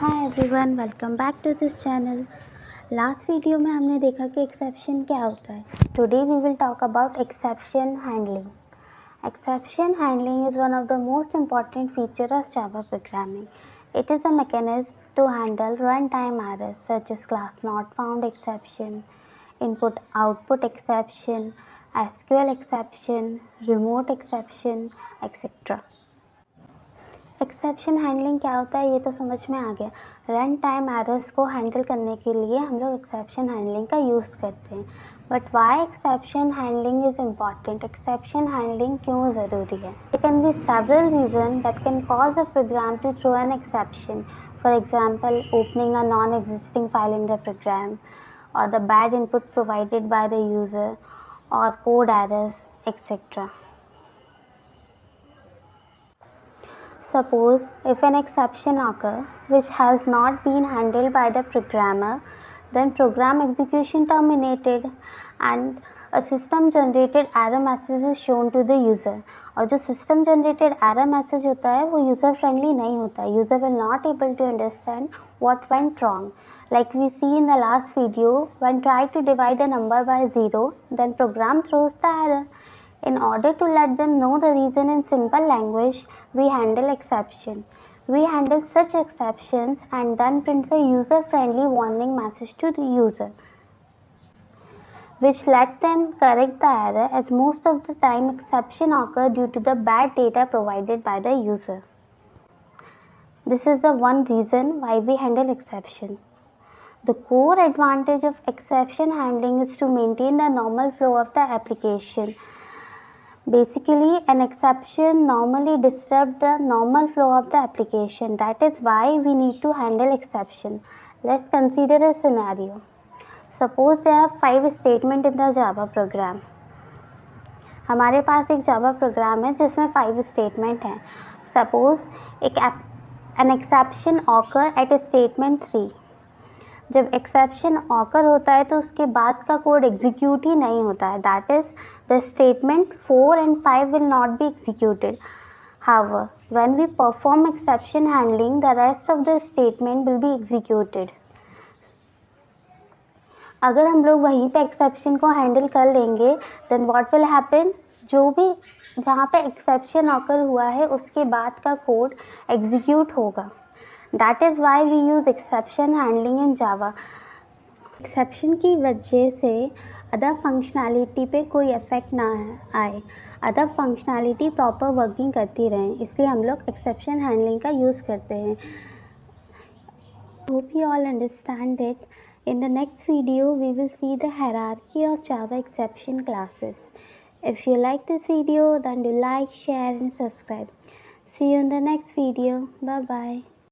Hi everyone, welcome back to this channel. Last video में हमने देखा कि एक्सेप्शन क्या होता है। Today we will talk about exception handling. Exception handling is one of the most important feature of Java programming. It is a mechanism to handle runtime errors such as class not found exception, input-output exception, SQL exception, remote exception, etc. Exception handling क्या होता है ये तो समझ में आ गया। Run time errors को handle करने के लिए हम लोग एक्सेप्शन हैंडलिंग का यूज़ करते हैं। But why exception handling is important? Exception handling क्यों ज़रूरी है? There can be several reason that can cause a program to throw an exception. For example, opening a non existing file in the program, or the bad input provided by the user, or code errors, etc. Suppose if an exception occurs which has not been handled by the programmer, then program execution terminated and a system generated error message is shown to the user. और जो system generated error message होता है वो user friendly नहीं होता है. User will not able to understand what went wrong. Like we see in the last video, when try to divide a number by 0, then program throws the error. In order to let them know the reason in simple language, we handle exception. We handle such exceptions and then prints a user-friendly warning message to the user, which let them correct the error, as most of the time exception occur due to the bad data provided by the user. This is the one reason why we handle exception. The core advantage of exception handling is to maintain the normal flow of the application. Basically, an exception normally disrupts the normal flow of the application. That is why we need to handle exception. Let's consider a scenario. Suppose there are 5 statements in the Java program. हमारे पास एक Java program है जिसमें 5 statement हैं. Suppose an exception occur at statement 3. जब exception occur होता है तो उसके बाद का कोड एग्जीक्यूट ही नहीं होता है. That is the statement 4 and 5 will not be executed. However, when we perform exception handling, the rest of the statement will be executed. अगर हम लोग वहीं पे एक्सेप्शन को हैंडल कर लेंगे, देन व्हाट विल हैपन? जो भी जहाँ पे एक्सेप्शन ऑकर हुआ है उसके बाद का कोड एग्जीक्यूट होगा. That is why we use exception handling in Java. Exception की वजह से अदर फंक्शनैलिटी पे कोई इफेक्ट ना आए, अदर फंक्शनैलिटी प्रॉपर वर्किंग करती रहें, इसलिए हम लोग एक्सेप्शन हैंडलिंग का यूज़ करते हैं. Hope you all understand it. In the next video, we will see the hierarchy of Java exception classes. If you like this video, then do like, share and subscribe. See you in the next video. Bye bye.